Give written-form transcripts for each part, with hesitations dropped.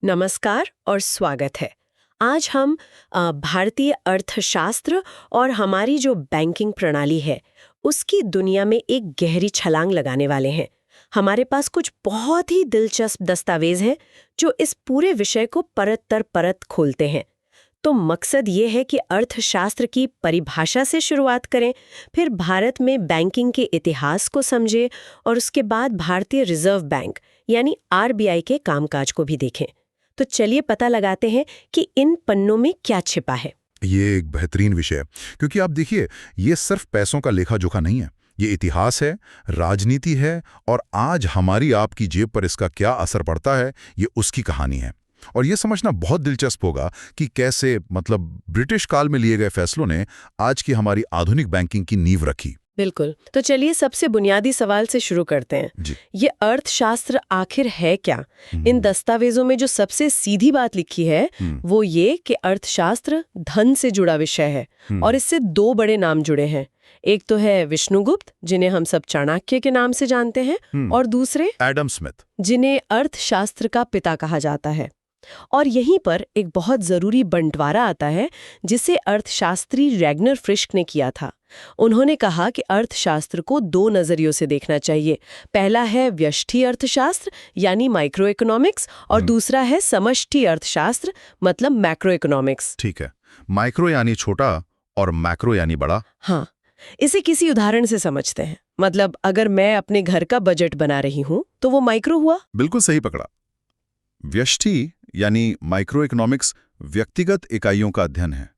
नमस्कार और स्वागत है। आज हम भारतीय अर्थशास्त्र और हमारी जो बैंकिंग प्रणाली है उसकी दुनिया में एक गहरी छलांग लगाने वाले हैं। हमारे पास कुछ बहुत ही दिलचस्प दस्तावेज हैं जो इस पूरे विषय को परत दर परत खोलते हैं। तो मकसद ये है कि अर्थशास्त्र की परिभाषा से शुरुआत करें, फिर भारत में बैंकिंग के इतिहास को समझें और उसके बाद भारतीय रिजर्व बैंक यानी आरबीआई के कामकाज को भी देखें। तो चलिए पता लगाते हैं कि इन पन्नों में क्या छिपा है। ये एक बेहतरीन विषय है क्योंकि आप देखिए, ये सिर्फ पैसों का लेखा जोखा नहीं है। ये इतिहास है, राजनीति है और आज हमारी आपकी जेब पर इसका क्या असर पड़ता है, ये उसकी कहानी है। और ये समझना बहुत दिलचस्प होगा कि कैसे ब्रिटिश काल में लिए गए फैसलों ने आज की हमारी आधुनिक बैंकिंग की नींव रखी। बिल्कुल। तो चलिए सबसे बुनियादी सवाल से शुरू करते हैं। ये अर्थशास्त्र आखिर है क्या? इन दस्तावेजों में जो सबसे सीधी बात लिखी है वो ये कि अर्थशास्त्र धन से जुड़ा विषय है और इससे दो बड़े नाम जुड़े हैं। एक तो है विष्णुगुप्त, जिन्हें हम सब चाणक्य के नाम से जानते हैं, और दूसरे एडम स्मिथ, जिन्हें अर्थशास्त्र का पिता कहा जाता है। और यहीं पर एक बहुत जरूरी बंटवारा आता है जिसे अर्थशास्त्री रैग्नर फ्रिश्क ने किया था। उन्होंने कहा कि अर्थशास्त्र को दो नजरियों से देखना चाहिए। पहला है व्यष्टि अर्थशास्त्र यानी माइक्रो इकोनॉमिक्स और दूसरा है समष्टि अर्थशास्त्र मतलब मैक्रो इकोनॉमिक्स। ठीक है, माइक्रो यानी छोटा और मैक्रो यानी बड़ा। हाँ, इसे किसी उदाहरण से समझते हैं। मतलब अगर मैं अपने घर का बजट बना रही हूँ तो वो माइक्रो हुआ। बिल्कुल सही पकड़ा। व्यष्टि यानी माइक्रो इकोनॉमिक्स व्यक्तिगत इकाइयों का अध्ययन है।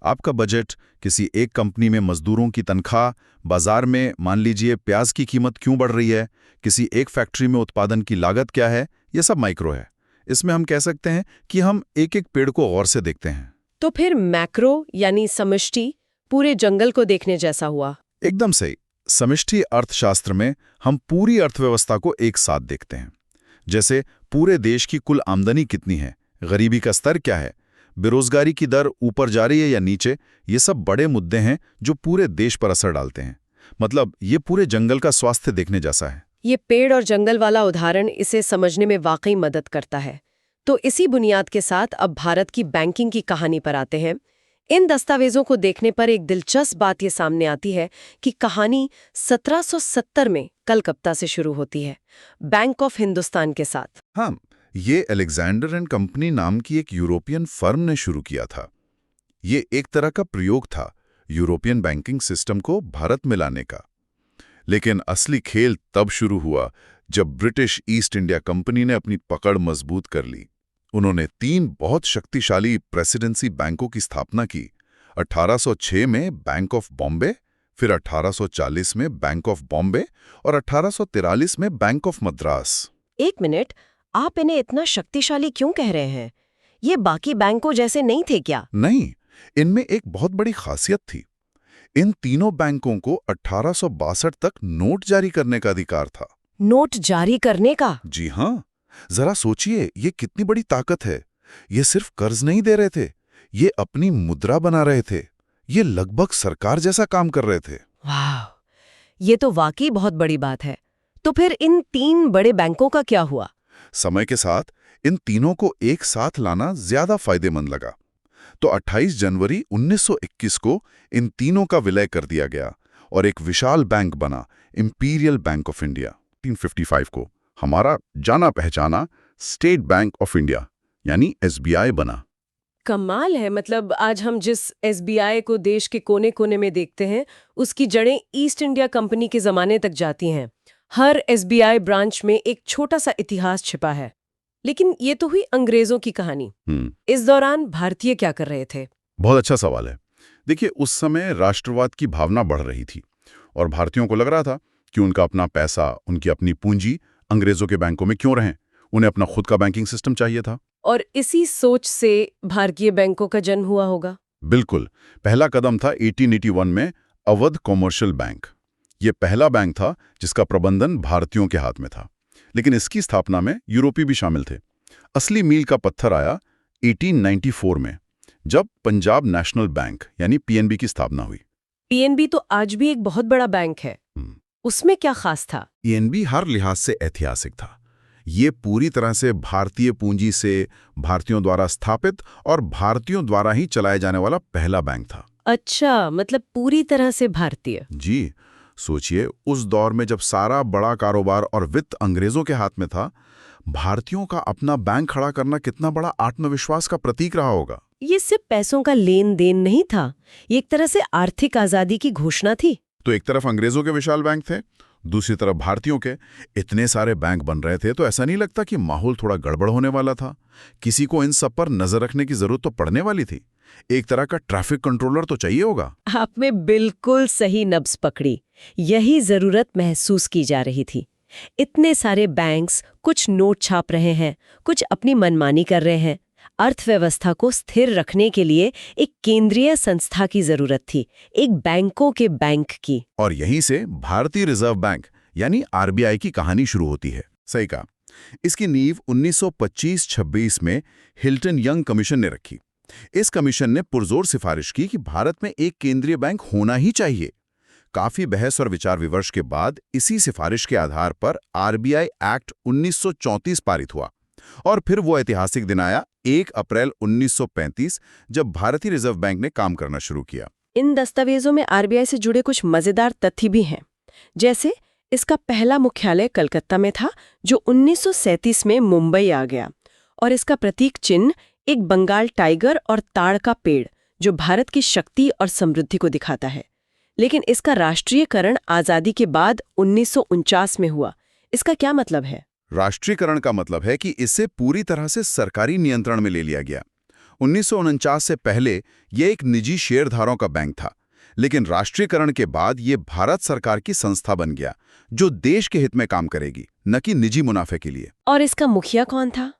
आपका बजट किसी एक कंपनी में मजदूरों की तनख्वाह, बाजार में मान लीजिए प्याज की कीमत क्यों बढ़ रही है, किसी एक फैक्ट्री में उत्पादन की लागत क्या है, ये सब माइक्रो है। इसमें हम कह सकते हैं कि हम एक एक पेड़ को गौर से देखते हैं। तो फिर मैक्रो यानी समष्टि पूरे जंगल को देखने जैसा हुआ। एकदम सही। समष्टि अर्थशास्त्र में हम पूरी अर्थव्यवस्था को एक साथ देखते हैं। जैसे पूरे देश की कुल आमदनी कितनी है, गरीबी का स्तर क्या है, बेरोजगारी की दर ऊपर जा रही है या नीचे, ये सब बड़े मुद्दे हैं जो पूरे देश पर असर डालते हैं। मतलब ये पूरे जंगल का स्वास्थ्य देखने जैसा है। ये पेड़ और जंगल वाला उदाहरण इसे समझने में वाकई मदद करता है। तो इसी बुनियाद के साथ अब भारत की बैंकिंग की कहानी पर आते हैं। इन दस्तावेजों को देखने पर एक दिलचस्प बात ये सामने आती है कि कहानी 1770 में कलकत्ता से शुरू होती है, बैंक ऑफ हिंदुस्तान के साथ। हाँ, ये अलेक्जेंडर एंड कंपनी नाम की एक यूरोपियन फर्म ने शुरू किया था। ये एक तरह का प्रयोग था यूरोपियन बैंकिंग सिस्टम को भारत में लाने का। लेकिन असली खेल तब शुरू हुआ जब ब्रिटिश ईस्ट इंडिया कंपनी ने अपनी पकड़ मजबूत कर ली। उन्होंने 3 बहुत शक्तिशाली प्रेसिडेंसी बैंकों की स्थापना की। 1806 में बैंक ऑफ बॉम्बे, फिर 1840 में बैंक ऑफ बॉम्बे और 1843 में बैंक ऑफ मद्रास। एक मिनट, आप इन्हें इतना शक्तिशाली क्यों कह रहे हैं? ये बाकी बैंकों जैसे नहीं थे क्या? नहीं, इनमें एक बहुत बड़ी खासियत थी। इन तीनों बैंकों को 1862 तक नोट जारी करने का अधिकार था। नोट जारी करने का? जी हाँ, जरा सोचिए, ये कितनी बड़ी ताकत है। ये सिर्फ कर्ज नहीं दे रहे थे, ये अपनी मुद्रा बना रहे थे। ये लगभग सरकार जैसा काम कर रहे थे। वाह, ये तो वाकई बहुत बड़ी बात है। तो फिर इन 3 बड़े बैंकों का क्या हुआ? समय के साथ इन तीनों को एक साथ लाना ज्यादा फायदेमंद लगा। तो 28 जनवरी 1921 को इन तीनों का विलय कर दिया गया और एक विशाल बैंक बना, इंपीरियल बैंक ऑफ इंडिया। 1955 को हमारा जाना पहचाना स्टेट बैंक ऑफ इंडिया यानी एसबीआई बना। कमाल है। मतलब आज हम जिस एसबीआई को देश के कोने कोने में देखते हैं उसकी जड़ें ईस्ट इंडिया कंपनी के जमाने तक जाती हैं। हर एसबीआई ब्रांच में एक छोटा सा इतिहास छिपा है। लेकिन ये तो हुई अंग्रेजों की कहानी। इस दौरान भारतीय क्या कर रहे थे? बहुत अच्छा सवाल है। देखिए, उस समय राष्ट्रवाद की भावना बढ़ रही थी और भारतीयों को लग रहा था कि उनका अपना पैसा, उनकी अपनी पूंजी अंग्रेजों के बैंकों में क्यों रहें। उन्हें अपना खुद का बैंकिंग सिस्टम चाहिए था। और इसी सोच से भारतीय बैंकों का जन्म हुआ होगा। बिल्कुल। पहला कदम था 1881 में अवध कॉमर्शियल बैंक। ये पहला बैंक था जिसका प्रबंधन भारतीयों के हाथ में था। लेकिन इसकी स्थापना में यूरोपी भी शामिल थे। असली मील का पत्थर आया 1894 में, जब पंजाब नेशनल बैंक यानी पीएनबी की स्थापना हुई। पीएनबी तो आज भी एक बहुत बड़ा बैंक है। उसमें क्या खास था? पीएनबी हर लिहाज से ऐतिहासिक था। ये पूरी तरह से भारतीय पूंजी से, भारतीयों द्वारा स्थापित और भारतीयों द्वारा ही चलाया जाने वाला पहला बैंक था। अच्छा, मतलब पूरी तरह से भारतीय। जी, सोचिए उस दौर में जब सारा बड़ा कारोबार और वित्त अंग्रेजों के हाथ में था, भारतीयों का अपना बैंक खड़ा करना कितना बड़ा आत्मविश्वास का प्रतीक रहा होगा। ये सिर्फ पैसों का लेन देन नहीं था, ये एक तरह से आर्थिक आजादी की घोषणा थी। तो एक तरफ अंग्रेजों के विशाल बैंक थे, दूसरी तरफ भारतीयों के इतने सारे बैंक बन रहे थे, तो ऐसा नहीं लगता कि माहौल थोड़ा गड़बड़ होने वाला था? किसी को इन सब पर नजर रखने की जरूरत तो पड़ने वाली थी। एक तरह का ट्रैफिक कंट्रोलर तो चाहिए होगा। आपने बिल्कुल सही नब्ज पकड़ी। यही जरूरत महसूस की जा रही थी। इतने सारे बैंक्स कुछ नोट छाप रहे हैं, कुछ अपनी मनमानी कर रहे हैं। अर्थव्यवस्था को स्थिर रखने के लिए एक केंद्रीय संस्था की जरूरत थी, एक बैंकों के बैंक की। और यहीं से भारतीय रिजर्व बैंक यानी आरबीआई की कहानी शुरू होती है। सही कहा। इसकी नींव 1925-26 में हिल्टन यंग कमीशन ने रखी। इस कमीशन ने पुरजोर सिफारिश की कि भारत में एक केंद्रीय बैंक होना ही चाहिए। काफी बहस और विचार विमर्श के बाद इसी सिफारिश के आधार पर आरबीआई एक्ट 1934 पारित हुआ। और फिर वो ऐतिहासिक दिन आया 1 अप्रैल 1935, जब भारतीय रिजर्व बैंक ने काम करना शुरू किया। इन दस्तावेजों में आरबीआई से जुड़े कुछ मजेदार तथ्य भी हैं। जैसे इसका पहला मुख्यालय कलकत्ता में था, जो 1937 में मुंबई आ गया, और इसका प्रतीक चिन्ह एक बंगाल टाइगर और ताड़ का पेड़, जो भारत की शक्ति और समृद्धि को दिखाता है। लेकिन इसका राष्ट्रीयकरण आजादी के बाद 1949 में हुआ। इसका क्या मतलब है? राष्ट्रीयकरण का मतलब है कि इसे पूरी तरह से सरकारी नियंत्रण में ले लिया गया। 1949 से पहले यह एक निजी शेयरधारकों का बैंक था, लेकिन राष्ट्रीयकरण के बाद ये भारत सरकार की संस्था बन गया, जो देश के हित में काम करेगी, न कि निजी मुनाफे के लिए। और इसका मुखिया कौन था?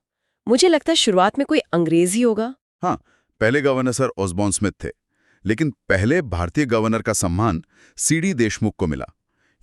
मुझे लगता है शुरुआत में कोई अंग्रेज ही होगा। हाँ, पहले गवर्नर सर ऑसबॉर्न स्मिथ थे, लेकिन पहले भारतीय गवर्नर का सम्मान सीडी देशमुख को मिला।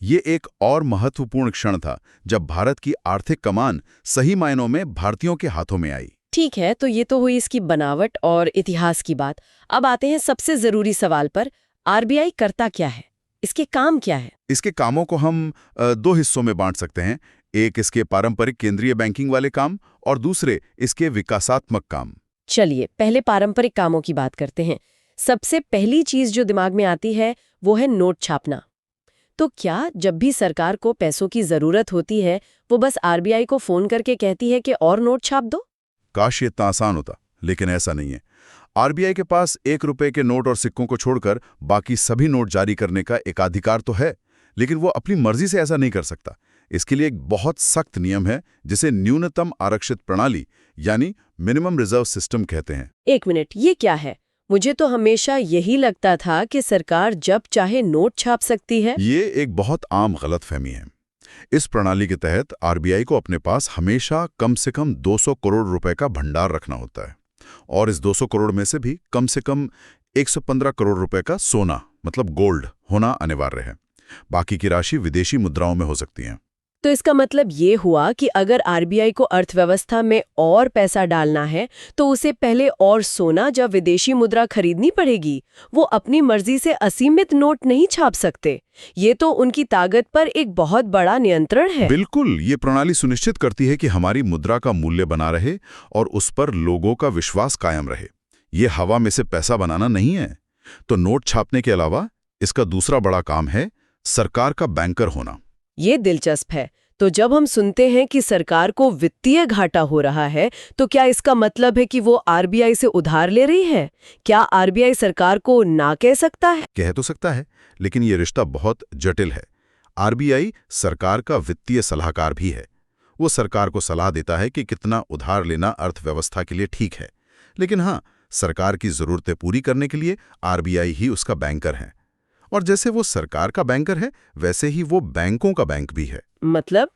ये एक और महत्वपूर्ण क्षण था जब भारत की आर्थिक कमान सही मायनों में भारतीयों के हाथों में आई। ठीक है, तो ये तो हुई इसकी बनावट और इतिहास की बात। अब आते हैं सबसे जरूरी सवाल पर, आरबीआई करता क्या है? इसके काम क्या है? इसके कामों को हम दो हिस्सों में बांट सकते हैं। एक इसके पारंपरिक केंद्रीय बैंकिंग वाले काम और दूसरे इसके विकासात्मक काम। चलिए पहले पारंपरिक कामों की बात करते हैं। सबसे पहली चीज जो दिमाग में आती है वो है नोट छापना। तो क्या जब भी सरकार को पैसों की जरूरत होती है, वो बस आरबीआई को फोन करके कहती है कि और नोट छाप दो? काश ये इतना आसान होता, लेकिन ऐसा नहीं है। आरबीआई के पास 1 रुपए के नोट और सिक्कों को छोड़कर बाकी सभी नोट जारी करने का एकाधिकार तो है, लेकिन वो अपनी मर्जी से ऐसा नहीं कर सकता। इसके लिए एक बहुत सख्त नियम है, जिसे न्यूनतम आरक्षित प्रणाली यानी मिनिमम रिजर्व सिस्टम कहते हैं। एक मिनट, ये क्या है? मुझे तो हमेशा यही लगता था कि सरकार जब चाहे नोट छाप सकती है। ये एक बहुत आम गलतफहमी है। इस प्रणाली के तहत आरबीआई को अपने पास हमेशा कम से कम 200 करोड़ रुपए का भंडार रखना होता है, और इस 200 करोड़ में से भी कम 115 करोड़ रुपए का सोना मतलब गोल्ड होना अनिवार्य है। बाकी की राशि विदेशी मुद्राओं में हो सकती है। तो इसका मतलब ये हुआ कि अगर आरबीआई को अर्थव्यवस्था में और पैसा डालना है तो उसे पहले और सोना या विदेशी मुद्रा खरीदनी पड़ेगी। वो अपनी मर्जी से असीमित नोट नहीं छाप सकते। ये तो उनकी ताकत पर एक बहुत बड़ा नियंत्रण है। बिल्कुल, ये प्रणाली सुनिश्चित करती है कि हमारी मुद्रा का मूल्य बना रहे और उस पर लोगों का विश्वास कायम रहे। ये हवा में से पैसा बनाना नहीं है। तो नोट छापने के अलावा इसका दूसरा बड़ा काम है सरकार का बैंकर होना। ये दिलचस्प है। तो जब हम सुनते हैं कि सरकार को वित्तीय घाटा हो रहा है, तो क्या इसका मतलब है कि वो आरबीआई से उधार ले रही है? क्या आरबीआई सरकार को ना कह सकता है? कह तो सकता है, लेकिन ये रिश्ता बहुत जटिल है। आरबीआई सरकार का वित्तीय सलाहकार भी है। वो सरकार को सलाह देता है कि कितना उधार लेना अर्थव्यवस्था के लिए ठीक है। लेकिन हाँ, सरकार की जरूरतें पूरी करने के लिए आरबीआई ही उसका बैंकर है। और जैसे वो सरकार का बैंकर है, वैसे ही वो बैंकों का बैंक भी है। मतलब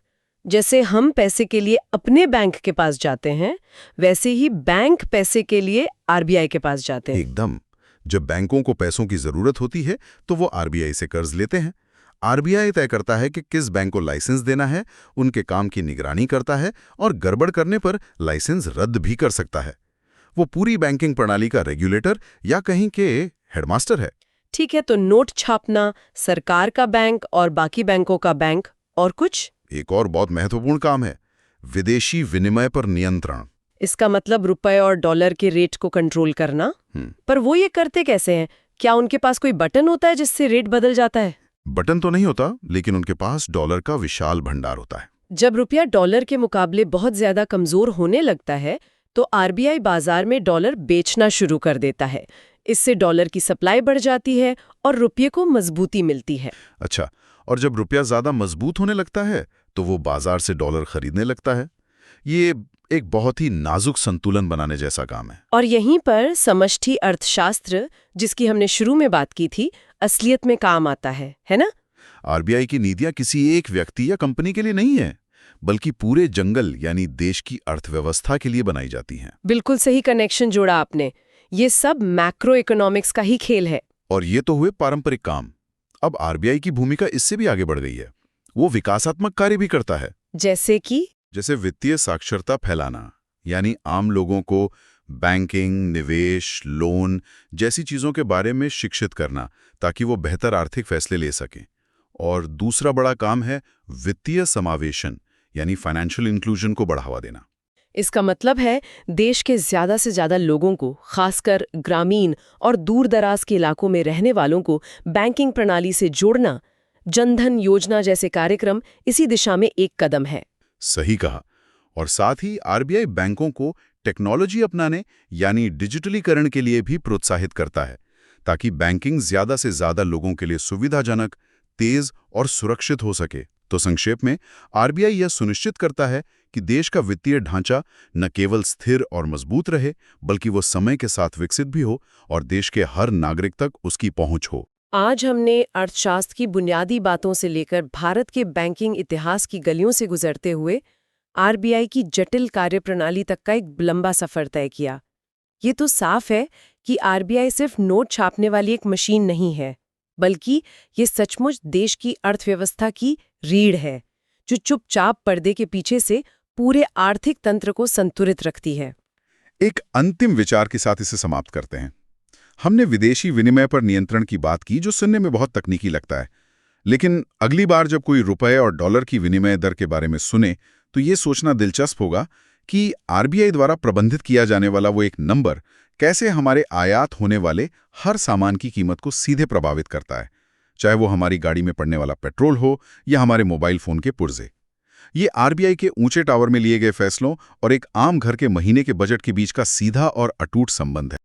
जैसे हम पैसे के लिए अपने बैंक के पास जाते हैं, वैसे ही बैंक पैसे के लिए आरबीआई के पास जाते हैं। एकदम। जब बैंकों को पैसों की जरूरत होती है तो वो आरबीआई से कर्ज लेते हैं। आरबीआई तय करता है कि किस बैंक को लाइसेंस देना है, उनके काम की निगरानी करता है और गड़बड़ करने पर लाइसेंस रद्द भी कर सकता है। वो पूरी बैंकिंग प्रणाली का रेगुलेटर या कहीं के हेडमास्टर है। ठीक है, तो नोट छापना, सरकार का बैंक और बाकी बैंकों का बैंक, और कुछ? एक और बहुत महत्वपूर्ण काम है विदेशी विनिमय पर नियंत्रण। इसका मतलब रुपए और डॉलर के रेट को कंट्रोल करना। पर वो ये करते कैसे हैं? क्या उनके पास कोई बटन होता है जिससे रेट बदल जाता है? बटन तो नहीं होता, लेकिन उनके पास डॉलर का विशाल भंडार होता है। जब रुपया डॉलर के मुकाबले बहुत ज्यादा कमजोर होने लगता है तो आरबीआई बाजार में डॉलर बेचना शुरू कर देता है। इससे डॉलर की सप्लाई बढ़ जाती है और रुपये को मजबूती मिलती है। अच्छा, और जब रुपया ज्यादा मजबूत होने लगता है तो वो बाजार से डॉलर खरीदने लगता है। ये एक बहुत ही नाजुक संतुलन बनाने जैसा काम है। और यहीं पर समष्टि अर्थशास्त्र, जिसकी हमने शुरू में बात की थी, असलियत में काम आता है ना? आरबीआई की नीतियां किसी एक व्यक्ति या कंपनी के लिए नहीं है, बल्कि पूरे जंगल यानी देश की अर्थव्यवस्था के लिए बनाई जाती हैं। बिल्कुल सही कनेक्शन जोड़ा आपने। ये सब मैक्रो इकोनॉमिक्स का ही खेल है। और ये तो हुए पारंपरिक काम। अब आरबीआई की भूमिका इससे भी आगे बढ़ गई है। वो विकासात्मक कार्य भी करता है। जैसे वित्तीय साक्षरता फैलाना, यानी आम लोगों को बैंकिंग, निवेश, लोन जैसी चीजों के बारे में शिक्षित करना, ताकि वो बेहतर आर्थिक फैसले ले सकें। और दूसरा बड़ा काम है वित्तीय समावेशन, यानी फाइनेंशियल इंक्लूजन को बढ़ावा देना। इसका मतलब है देश के ज्यादा से ज्यादा लोगों को, खासकर ग्रामीण और दूर दराज के इलाकों में रहने वालों को बैंकिंग प्रणाली से जोड़ना। जनधन योजना जैसे कार्यक्रम इसी दिशा में एक कदम है। सही कहा। और साथ ही आरबीआई बैंकों को टेक्नोलॉजी अपनाने यानी डिजिटलीकरण के लिए भी प्रोत्साहित करता है, ताकि बैंकिंग ज्यादा से ज्यादा लोगों के लिए सुविधाजनक, तेज और सुरक्षित हो सके। तो संक्षेप में, आरबीआई यह सुनिश्चित करता है कि देश का वित्तीय ढांचा न केवल स्थिर और मजबूत रहे, बल्कि वो समय के साथ विकसित भी हो और देश के हर नागरिक तक उसकी पहुंच हो। आज हमने अर्थशास्त्र की बुनियादी बातों से लेकर भारत के बैंकिंग इतिहास की गलियों से गुजरते हुए आरबीआई की जटिल कार्यप्रणाली तक का एक लंबा सफर तय किया। ये तो साफ है कि आरबीआई सिर्फ नोट छापने वाली एक मशीन नहीं है, बल्कि ये सचमुच देश की अर्थव्यवस्था की रीढ़ है, जो चुपचाप पर्दे के पीछे से पूरे आर्थिक तंत्र को संतुलित रखती है। एक अंतिम विचार के साथ इसे समाप्त करते हैं। हमने विदेशी विनिमय पर नियंत्रण की बात की, जो सुनने में बहुत तकनीकी लगता है। लेकिन अगली बार जब कोई रुपए और डॉलर की विनिमय दर के बारे में सुने, तो ये सोचना दिलचस्प होगा कि आरबीआई द्वारा प्रबंधित किया जाने वाला वो एक नंबर कैसे हमारे आयात होने वाले हर सामान की कीमत को सीधे प्रभावित करता है, चाहे वो हमारी गाड़ी में पड़ने वाला पेट्रोल हो या हमारे मोबाइल फोन के पुर्जे। ये आरबीआई के ऊंचे टावर में लिए गए फैसलों और एक आम घर के महीने के बजट के बीच का सीधा और अटूट संबंध है।